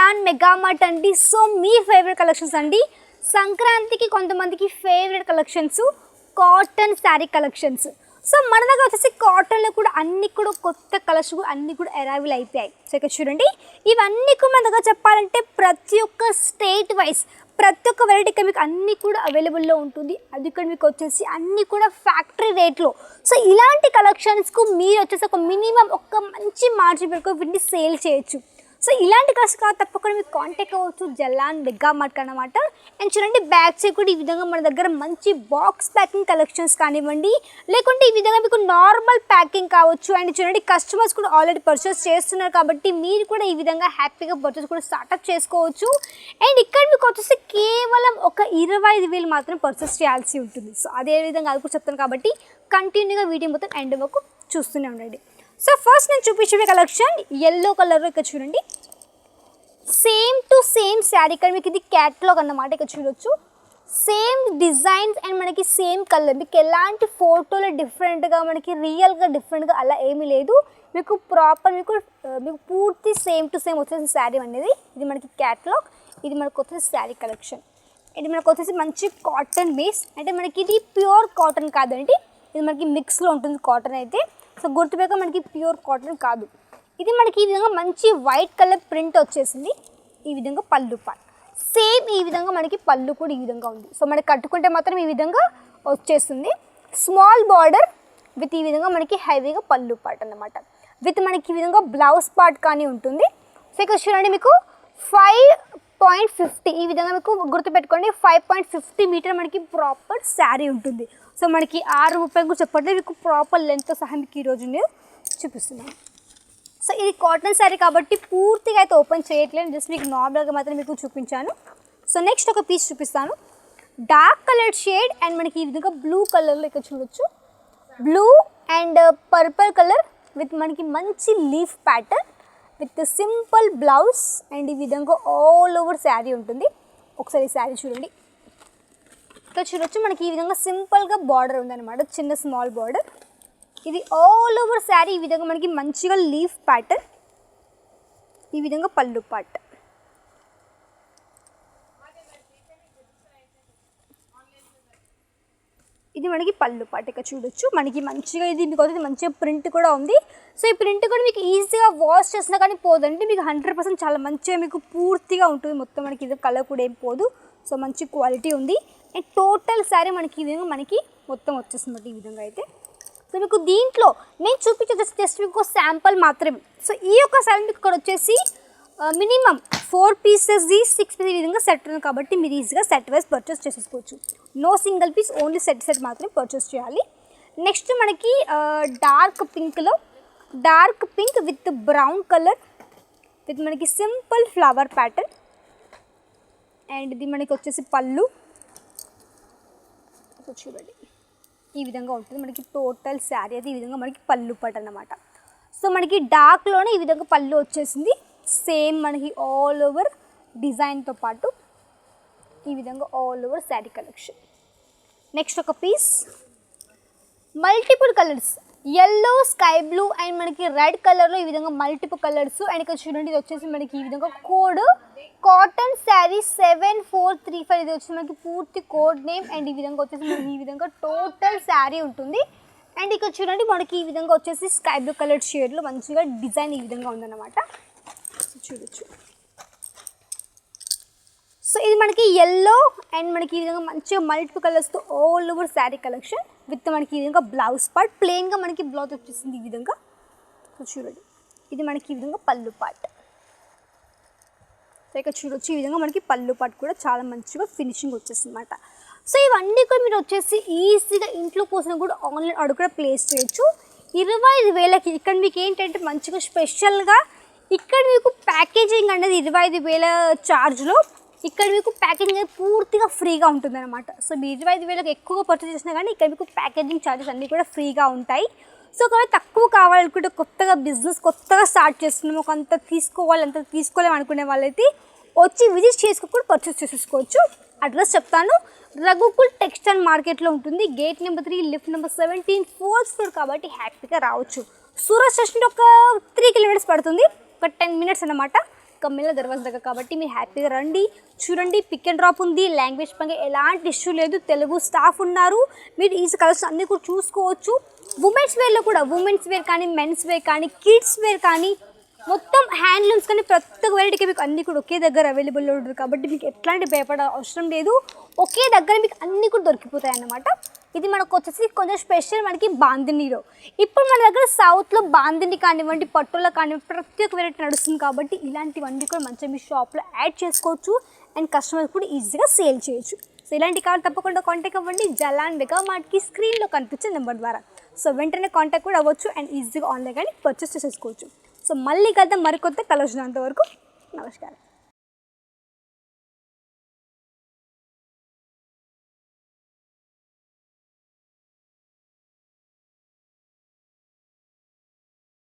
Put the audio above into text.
Jalan mega mart అండి. So మీ favourite collections అండి. సంక్రాంతికి కొంతమందికి favourite collections cotton sari collections. So మన దగ్గర వచ్చేసి కాటన్లో కూడా అన్ని కూడా కొత్త కలర్స్ అన్నీ కూడా అరైవల్ అయిపోయాయి. సో ఇక్కడ చూడండి, ఇవన్నీ కూడా మన దగ్గర చెప్పాలంటే ప్రతి ఒక్క స్టేట్ వైజ్ ప్రతి ఒక్క వెరైటీకి మీకు అన్నీ కూడా అవైలబుల్లో ఉంటుంది. అది కూడా మీకు వచ్చేసి అన్నీ కూడా ఫ్యాక్టరీ రేట్లో. సో ఇలాంటి కలెక్షన్స్కు మీరు వచ్చేసి ఒక మినిమం ఒక మంచి మార్జిన్ పెట్టుకొని వీటిని సేల్ చేయొచ్చు. సో ఇలాంటి కలెక్షన్ కావాలి తప్పకుండా మీకు కాంటాక్ట్ అవ్వచ్చు జలాన్ మెగా మార్ట్ అనమాట. అండ్ చూడండి, బ్యాక్ సైడ్ కూడా ఈ విధంగా మన దగ్గర మంచి బాక్స్ ప్యాకింగ్ కలెక్షన్స్ కానివ్వండి, లేకుంటే ఈ విధంగా మీకు నార్మల్ ప్యాకింగ్ కావచ్చు. అండ్ చూడండి, కస్టమర్స్ కూడా ఆల్రెడీ పర్చేస్ చేస్తున్నారు కాబట్టి మీరు కూడా ఈ విధంగా హ్యాపీగా పర్చేస్ కూడా స్టార్ట్అప్ చేసుకోవచ్చు. అండ్ ఇక్కడ మీకు వచ్చేసి కేవలం ఒక 25,000 మాత్రం పర్చేస్ చేయాల్సి ఉంటుంది. సో అదే విధంగా అది కూడా చెప్తాను కాబట్టి కంటిన్యూగా వీడియో మొత్తం ఎండ్ వరకు చూస్తూనే ఉండండి. సో ఫస్ట్ నేను చూపించే కలెక్షన్ ఎల్లో కలర్లో ఇక్కడ చూడండి, సేమ్ టు సేమ్ శారీ. ఇక్కడ మీకు ఇది క్యాటలాగ్ అన్నమాట. ఇక్కడ చూడొచ్చు సేమ్ డిజైన్స్ అండ్ మనకి సేమ్ కలర్. మీకు ఎలాంటి ఫోటోలో డిఫరెంట్గా మనకి రియల్గా డిఫరెంట్గా అలా ఏమీ లేదు. మీకు ప్రాపర్ మీకు పూర్తి సేమ్ టు సేమ్ వచ్చేసి శారీ అనేది. ఇది మనకి క్యాటలాగ్, ఇది మనకు వచ్చేసి శారీ కలెక్షన్. ఇది మనకు వచ్చేసి మంచి కాటన్ బేస్. అంటే మనకి ఇది ప్యూర్ కాటన్ కాదండి, ఇది మనకి మిక్స్లో ఉంటుంది కాటన్ అయితే. సో గుర్తుపెక్క మనకి ప్యూర్ కాటన్ కాదు. ఇది మనకి ఈ విధంగా మంచి వైట్ కలర్ ప్రింట్ వచ్చేసింది. ఈ విధంగా పళ్ళు పార్ట్ సేమ్ ఈ విధంగా మనకి పళ్ళు కూడా ఈ విధంగా ఉంది. సో మనకి కట్టుకుంటే మాత్రం ఈ విధంగా వచ్చేస్తుంది. స్మాల్ బార్డర్ విత్ ఈ విధంగా మనకి హెవీగా పళ్ళు పార్ట్ అన్నమాట. విత్ మనకి ఈ విధంగా బ్లౌజ్ పార్ట్ కానీ ఉంటుంది. సో ఇక్కడ చూడండి, మీకు 5.50 ఈ విధంగా మీకు గుర్తుపెట్టుకోండి. 5.50 మీటర్ మనకి ప్రాపర్ శారీ ఉంటుంది. సో మనకి 6.30 కూడా చెప్పండి, మీకు ప్రాపర్ లెంత్ సహా మీకు ఈరోజు నేను చూపిస్తున్నాను. సో ఇది కాటన్ శారీ కాబట్టి పూర్తిగా అయితే ఓపెన్ చేయట్లేదు, జస్ట్ మీకు నార్మల్గా మాత్రం మీకు చూపించాను. సో నెక్స్ట్ ఒక పీస్ చూపిస్తాను, డార్క్ కలర్ షేడ్ అండ్ మనకి ఈ విధంగా బ్లూ కలర్లో ఇక్కడ చూడొచ్చు. Blue and purple colour with మనకి మంచి leaf pattern with simple blouse and ఈ విధంగా ఆల్ ఓవర్ శారీ ఉంటుంది. ఒకసారి ఈ శారీ చూడండి, ఇక్కడ చూడొచ్చు మనకి ఈ విధంగా సింపుల్గా బార్డర్ ఉందన్నమాట, చిన్న స్మాల్ బార్డర్. ఇది ఆల్ ఓవర్ శారీ ఈ విధంగా మనకి మంచిగా లీఫ్ ప్యాటర్న్, ఈ విధంగా పళ్ళు పార్ట్. ఇది మనకి పళ్ళు పార్ట్. ఇక్కడ చూడొచ్చు మనకి మంచిగా ఇది మీకు వచ్చేసి మంచిగా ప్రింట్ కూడా ఉంది. సో ఈ ప్రింట్ కూడా మీకు ఈజీగా వాష్ చేసినా కానీ పోదండి, మీకు 100% చాలా మంచిగా మీకు పూర్తిగా ఉంటుంది. మొత్తం మనకి ఇది కలర్ కూడా ఏం పోదు. సో మంచి క్వాలిటీ ఉంది. అండ్ టోటల్ శారీ మనకి ఈ విధంగా మనకి మొత్తం వచ్చేస్తుంది ఈ విధంగా అయితే. సో మీకు దీంట్లో నేను చూపించేది జస్ట్ మీకు శాంపుల్ మాత్రమే. సో ఈ యొక్క శారీ మీకు ఇక్కడ వచ్చేసి మినిమం 4 pieces 6 pieces ఈ విధంగా సెట్ ఉంది కాబట్టి మీరు ఈజీగా సెట్ వైజ్ పర్చేస్ చేసేసుకోవచ్చు. No single piece, only set మాత్రమే పర్చేస్ చేయాలి. నెక్స్ట్ మనకి డార్క్ పింక్లో, dark pink with brown colour with మనకి సింపుల్ ఫ్లవర్ ప్యాటర్న్ అండ్ ఇది మనకి వచ్చేసి పళ్ళు చూడండి ఈ విధంగా ఉంటుంది. మనకి టోటల్ శారీ అయితే ఈ విధంగా మనకి పళ్ళు పార్ట్ అన్నమాట. సో మనకి డార్క్లోనే ఈ విధంగా పళ్ళు వచ్చేసింది. సేమ్ మనకి ఆల్ ఓవర్ డిజైన్తో పాటు ఈ విధంగా all over sari collection. Next ఒక piece multiple colours, yellow, sky blue and మనకి రెడ్ కలర్లో ఈ విధంగా మల్టిపుల్ కలర్స్. అండ్ ఇక్కడ చూడండి, ఇది వచ్చేసి మనకి ఈ విధంగా కోడ్ కాటన్ శారీ 7435 ఇది వచ్చేసి మనకి పూర్తి కోడ్ నేమ్. అండ్ ఈ విధంగా వచ్చేసి మనకి ఈ విధంగా టోటల్ శారీ ఉంటుంది. అండ్ ఇక్కడ చూడండి మనకి ఈ విధంగా వచ్చేసి స్కై బ్లూ కలర్ షేడ్లో మంచిగా డిజైన్ ఈ విధంగా ఉందన్నమాట. చూడొచ్చు. సో ఇది మనకి ఎల్లో అండ్ మనకి ఈ విధంగా మంచిగా మల్టిపుల్ కలర్స్తో all over sari collection with మనకి ఈ విధంగా బ్లౌజ్ పార్ట్ ప్లెయిన్గా మనకి బ్లౌజ్ వచ్చేసింది ఈ విధంగా. సో చూడండి, ఇది మనకి ఈ విధంగా పళ్ళు పార్ట్. సో ఇక్కడ చూడొచ్చు ఈ విధంగా మనకి పళ్ళు పార్ట్ కూడా చాలా మంచిగా ఫినిషింగ్ వచ్చేస్తుంది అన్నమాట. సో ఇవన్నీ కూడా మీరు వచ్చేసి ఈజీగా ఇంట్లో కోసం కూడా ఆన్లైన్ ఆర్డర్ కూడా ప్లేస్ చేయొచ్చు. 25,000కి ఇక్కడ మీకు ఏంటంటే మంచిగా స్పెషల్గా ఇక్కడ మీకు ప్యాకేజింగ్ అనేది 25,000 ఛార్జ్లో ఇక్కడ మీకు ప్యాకేజింగ్ అనేది పూర్తిగా ఫ్రీగా ఉంటుంది అనమాట. సో మీరు 25,000కి ఎక్కువగా పర్చేస్ చేసినా కానీ ఇక్కడ మీకు ప్యాకేజింగ్ ఛార్జెస్ అన్నీ కూడా ఫ్రీగా ఉంటాయి. సో ఒకవేళ తక్కువ కావాలనుకుంటే కొత్తగా బిజినెస్ కొత్తగా స్టార్ట్ చేస్తున్నాము, ఒక అంత తీసుకోవాలి అంత తీసుకోలేము అనుకునే వాళ్ళైతే వచ్చి విజిట్ చేసుకుని కూడా పర్చేస్ చేసేసుకోవచ్చు. అడ్రస్ చెప్తాను, రఘుకుల్ టెక్స్టైల్ మార్కెట్లో ఉంటుంది. Gate number 3 lift number 17 4th floor కాబట్టి హ్యాపీగా రావచ్చు. సూరత్ స్టేషన్ ఒక 3 kilometers పడుతుంది, ఒక 10 minutes అన్నమాట. కమ్మిల దర్వాజ దగ్గర కాబట్టి మీరు హ్యాపీగా రండి, చూడండి. పిక్ అండ్ డ్రాప్ ఉంది, లాంగ్వేజ్ పరంగా ఎలాంటి ఇష్యూ లేదు, తెలుగు స్టాఫ్ ఉన్నారు. మీరు ఈ కలర్స్ అన్నీ కూడా చూసుకోవచ్చు. ఉమెన్స్ వేర్లో కూడా ఉమెన్స్ వేర్ కానీ, మెన్స్ వేర్ కానీ, కిడ్స్ వేర్ కానీ, మొత్తం హ్యాండ్లూమ్స్ కానీ ప్రతి ఒక్క వెరైటీకి మీకు అన్నీ కూడా ఒకే దగ్గర అవైలబుల్లో ఉంటుంది కాబట్టి మీకు ఎట్లాంటి భయపడ అవసరం లేదు. ఒకే దగ్గర మీకు అన్నీ కూడా దొరికిపోతాయి అన్నమాట. ఇది మనకు వచ్చేసి కొంచెం స్పెషల్ మనకి బాందినీలో. ఇప్పుడు మన దగ్గర సౌత్లో బాందిని కానివ్వండి, పట్టులో కానివ్వండి, ప్రతి ఒక్క వెరైటీ నడుస్తుంది కాబట్టి ఇలాంటివన్నీ కూడా మంచిగా మీ షాప్లో యాడ్ చేసుకోవచ్చు అండ్ కస్టమర్స్ కూడా ఈజీగా సేల్ చేయొచ్చు. సో ఇలాంటి కావాలి తప్పకుండా కాంటాక్ట్ అవ్వండి జలాన్ మెగా మార్ట్కి స్క్రీన్లో కనిపించే నెంబర్ ద్వారా. సో వెంటనే కాంటాక్ట్ కూడా అవ్వచ్చు అండ్ ఈజీగా ఆన్లైన్ కానీ పర్చేస్ చేసేసుకోవచ్చు. సో మళ్ళీ కలుద్దాం మరికొత్త కలెక్షన్. అంతవరకు నమస్కారం.